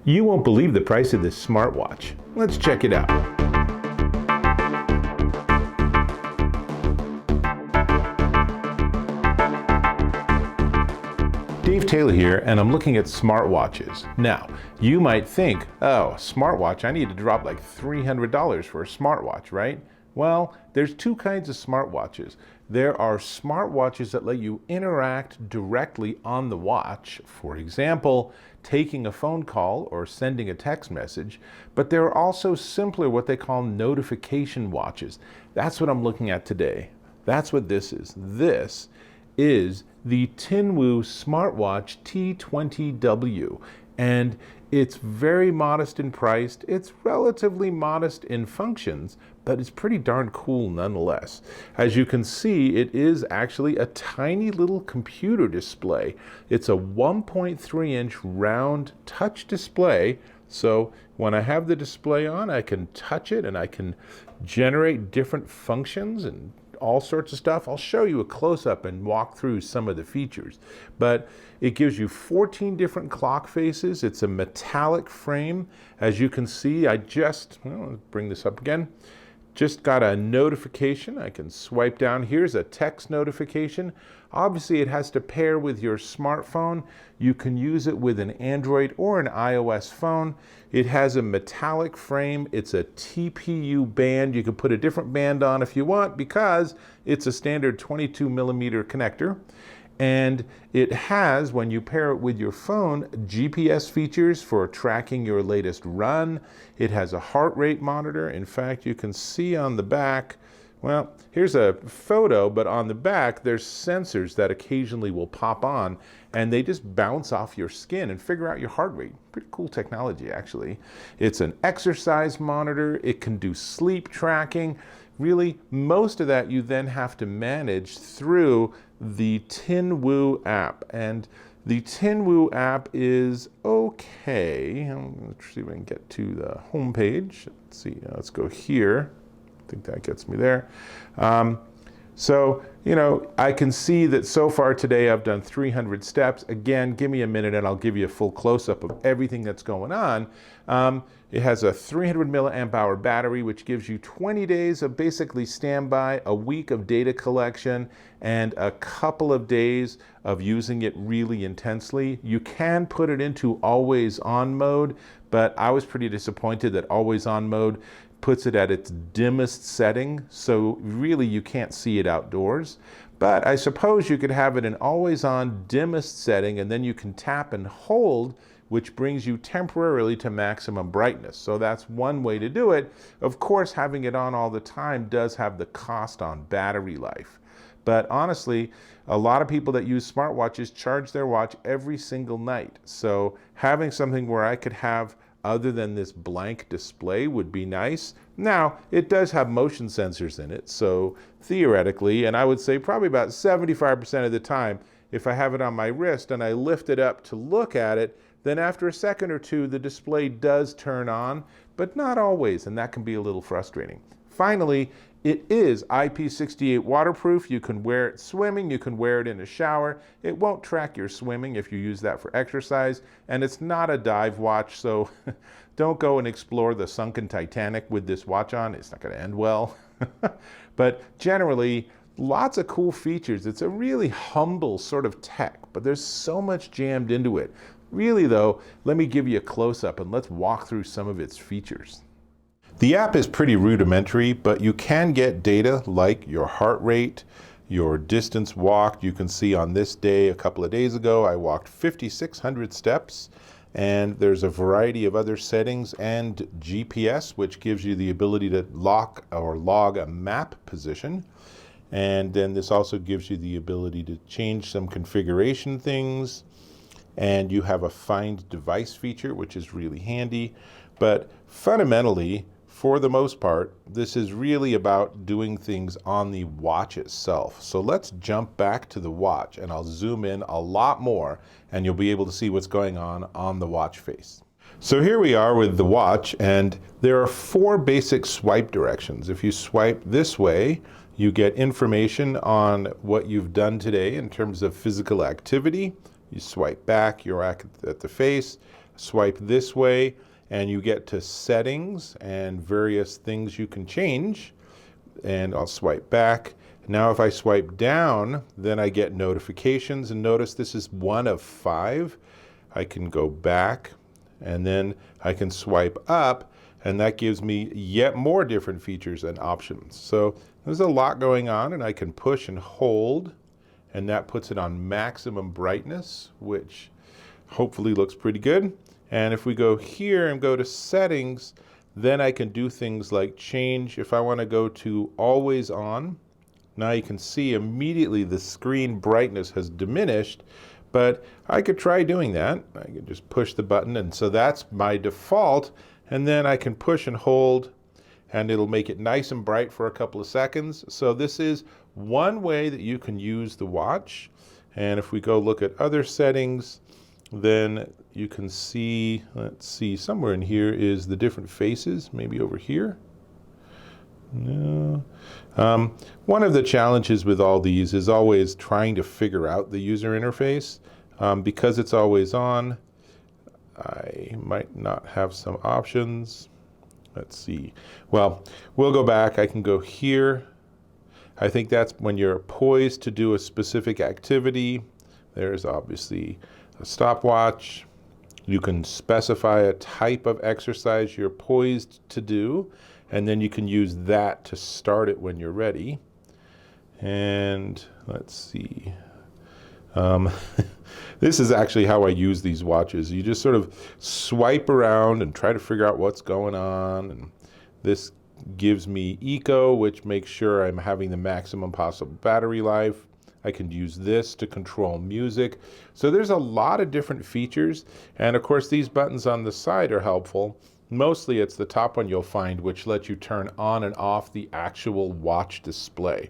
You won't believe the price of this smartwatch. Let's check it out. Dave Taylor here, and I'm looking at smartwatches. Now, you might think, oh, smartwatch, I need to drop like $300 for a smartwatch, right? Well, there's two kinds of smartwatches. There are smartwatches that let you interact directly on the watch, for example, taking a phone call or sending a text message, but there are also simpler, what they call notification watches. That's what I'm looking at today. That's what this is. This is the Tinwoo Smartwatch T20W, and it's very modest in price. It's relatively modest in functions, but it's pretty darn cool nonetheless. As you can see, it is actually a tiny little computer display. It's a 1.3-inch round touch display, so when I have the display on, I can touch it and I can generate different functions and all sorts of stuff. I'll show you a close-up and walk through some of the features. But it gives you 14 different clock faces. It's a metallic frame. As you can see, let's bring this up again. Just got a notification. I can swipe down. Here's a text notification. Obviously, it has to pair with your smartphone. You can use it with an Android or an iOS phone. It has a metallic frame. It's a TPU band. You can put a different band on if you want because it's a standard 22mm connector. And it has, when you pair it with your phone, GPS features for tracking your latest run. It has a heart rate monitor. In fact, you can see on the back, well, here's a photo, but on the back, there's sensors that occasionally will pop on, and they just bounce off your skin and figure out your heart rate. Pretty cool technology, actually. It's an exercise monitor. It can do sleep tracking. Really, most of that you then have to manage through the Tinwoo app. And the Tinwoo app is okay. Let's see if I can get to the home page. Let's see, let's go here. I think that gets me there. So, I can see that so far today I've done 300 steps. Again, give me a minute and I'll give you a full close-up of everything that's going on. It has a 300 milliamp hour battery, which gives you 20 days of basically standby, a week of data collection, and a couple of days of using it really intensely. You can put it into always on mode, but I was pretty disappointed that always on mode puts it at its dimmest setting, so really you can't see it outdoors. But I suppose you could have it in always on dimmest setting, and then you can tap and hold, which brings you temporarily to maximum brightness. So that's one way to do it. Of course, having it on all the time does have the cost on battery life. But honestly, a lot of people that use smartwatches charge their watch every single night. So having something where I could have other than this blank display would be nice. Now, it does have motion sensors in it, so theoretically, and I would say probably about 75% of the time, if I have it on my wrist and I lift it up to look at it, then after a second or two, the display does turn on, but not always, and that can be a little frustrating. Finally, it is IP68 waterproof. You can wear it swimming, you can wear it in a shower. It won't track your swimming if you use that for exercise, and it's not a dive watch, so don't go and explore the sunken Titanic with this watch on. It's not going to end well. But generally, lots of cool features. It's a really humble sort of tech, but there's so much jammed into it. Really though, let me give you a close-up and let's walk through some of its features. The app is pretty rudimentary, but you can get data like your heart rate, your distance walked. You can see on this day, a couple of days ago, I walked 5,600 steps, and there's a variety of other settings and GPS, which gives you the ability to lock or log a map position. And then this also gives you the ability to change some configuration things. And you have a find device feature, which is really handy. But fundamentally, for the most part, this is really about doing things on the watch itself. So let's jump back to the watch and I'll zoom in a lot more and you'll be able to see what's going on the watch face. So here we are with the watch, and there are 4 basic swipe directions. If you swipe this way, you get information on what you've done today in terms of physical activity. You swipe back, you're at the face. swipe this way, and you get to settings and various things you can change. And I'll swipe back. Now if I swipe down, then I get notifications, and notice this is 1 of 5. I can go back, and then I can swipe up, and that gives me yet more different features and options. So there's a lot going on, and I can push and hold, and that puts it on maximum brightness, which hopefully looks pretty good. And if we go here and go to settings, then I can do things like change. If I want to go to always on, now you can see immediately the screen brightness has diminished, but I could try doing that. I can just push the button, and so that's my default, and then I can push and hold, and it'll make it nice and bright for a couple of seconds. So this is one way that you can use the watch. And if we go look at other settings, then you can see, let's see, somewhere in here is the different faces, maybe over here. No. One of the challenges with all these is always trying to figure out the user interface. Because it's always on, I might not have some options. Let's see. Well, we'll go back. I can go here. I think that's when you're poised to do a specific activity. There's obviously a stopwatch. You can specify a type of exercise you're poised to do, and then you can use that to start it when you're ready. And let's see. This is actually how I use these watches. You just sort of swipe around and try to figure out what's going on. And this gives me eco, which makes sure I'm having the maximum possible battery life. I can use this to control music. So there's a lot of different features. And of course, these buttons on the side are helpful. Mostly it's the top one you'll find, which lets you turn on and off the actual watch display.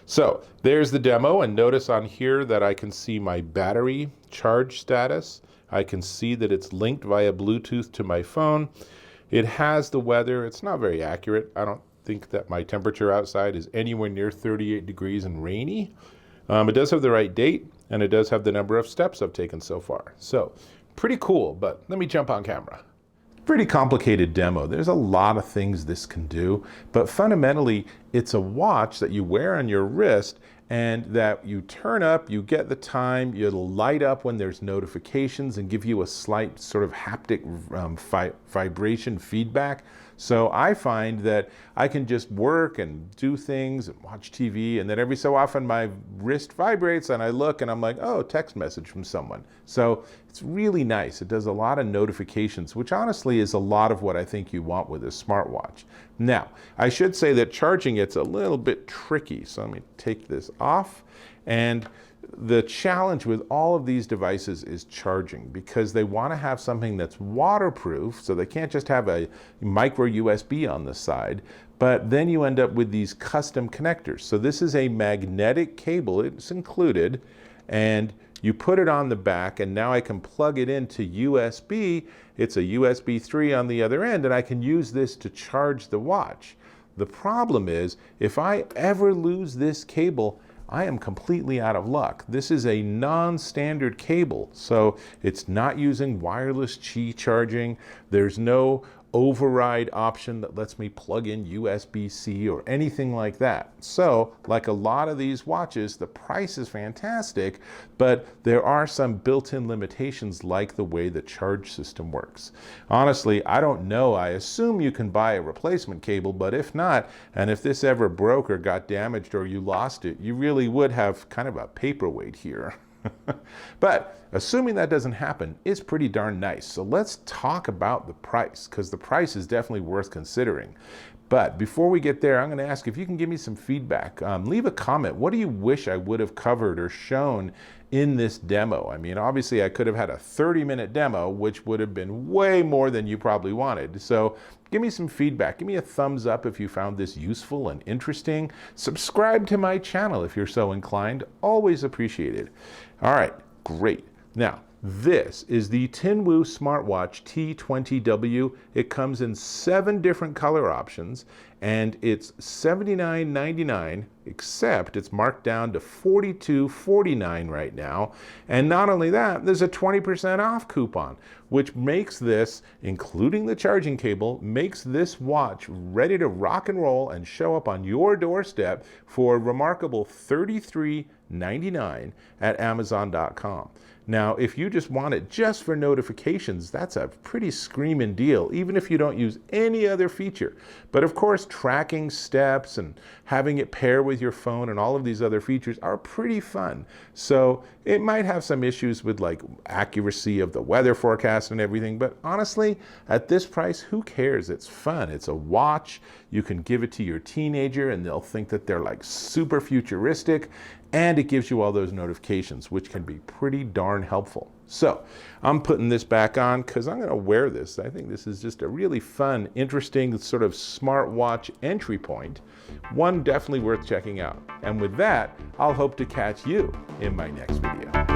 So there's the demo, and notice on here that I can see my battery charge status. I can see that it's linked via Bluetooth to my phone. It has the weather. It's not very accurate. I don't think that my temperature outside is anywhere near 38 degrees and rainy. It does have the right date, and it does have the number of steps I've taken so far. So pretty cool, but let me jump on camera. Pretty complicated demo. There's a lot of things this can do, but fundamentally it's a watch that you wear on your wrist and that you turn up, you get the time, it'll light up when there's notifications and give you a slight sort of haptic vibration feedback. So I find that I can just work and do things and watch TV, and then every so often my wrist vibrates and I look and I'm like, oh, text message from someone. So it's really nice. It does a lot of notifications, which honestly is a lot of what I think you want with a smartwatch. Now, I should say that charging it's a little bit tricky. So let me take this off. And the challenge with all of these devices is charging, because they want to have something that's waterproof, so they can't just have a micro USB on the side, but then you end up with these custom connectors. So this is a magnetic cable, it's included, and you put it on the back, and now I can plug it into USB. It's a USB 3 on the other end, and I can use this to charge the watch. The problem is, if I ever lose this cable, I am completely out of luck. This is a non-standard cable, so it's not using wireless Qi charging. There's no override option that lets me plug in USB-C or anything like that. So, like a lot of these watches, the price is fantastic, but there are some built-in limitations like the way the charge system works. Honestly, I don't know. I assume you can buy a replacement cable, but if not, and if this ever broke or got damaged or you lost it, you really would have kind of a paperweight here. But assuming that doesn't happen, it's pretty darn nice. So let's talk about the price, because the price is definitely worth considering. But before we get there, I'm going to ask if you can give me some feedback. Leave a comment. What do you wish I would have covered or shown in this demo? I mean, obviously I could have had a 30-minute demo, which would have been way more than you probably wanted. So give me some feedback. Give me a thumbs up if you found this useful and interesting. Subscribe to my channel if you're so inclined. Always appreciated. All right, great. Now, this is the Tinwoo Smartwatch T20W. It comes in 7 different color options, and it's $79.99, except it's marked down to $42.49 right now. And not only that, there's a 20% off coupon, which makes this, including the charging cable, makes this watch ready to rock and roll and show up on your doorstep for a remarkable $33.99 at Amazon.com. Now, if you just want it just for notifications, that's a pretty screaming deal, even if you don't use any other feature. But of course, tracking steps and having it pair with your phone and all of these other features are pretty fun. So it might have some issues with like accuracy of the weather forecast and everything, but honestly, at this price, who cares? It's fun. It's a watch. You can give it to your teenager and they'll think that they're like super futuristic. And it gives you all those notifications, which can be pretty darn helpful. So I'm putting this back on because I'm going to wear this. I think this is just a really fun, interesting sort of smartwatch entry point. One definitely worth checking out. And with that, I'll hope to catch you in my next video.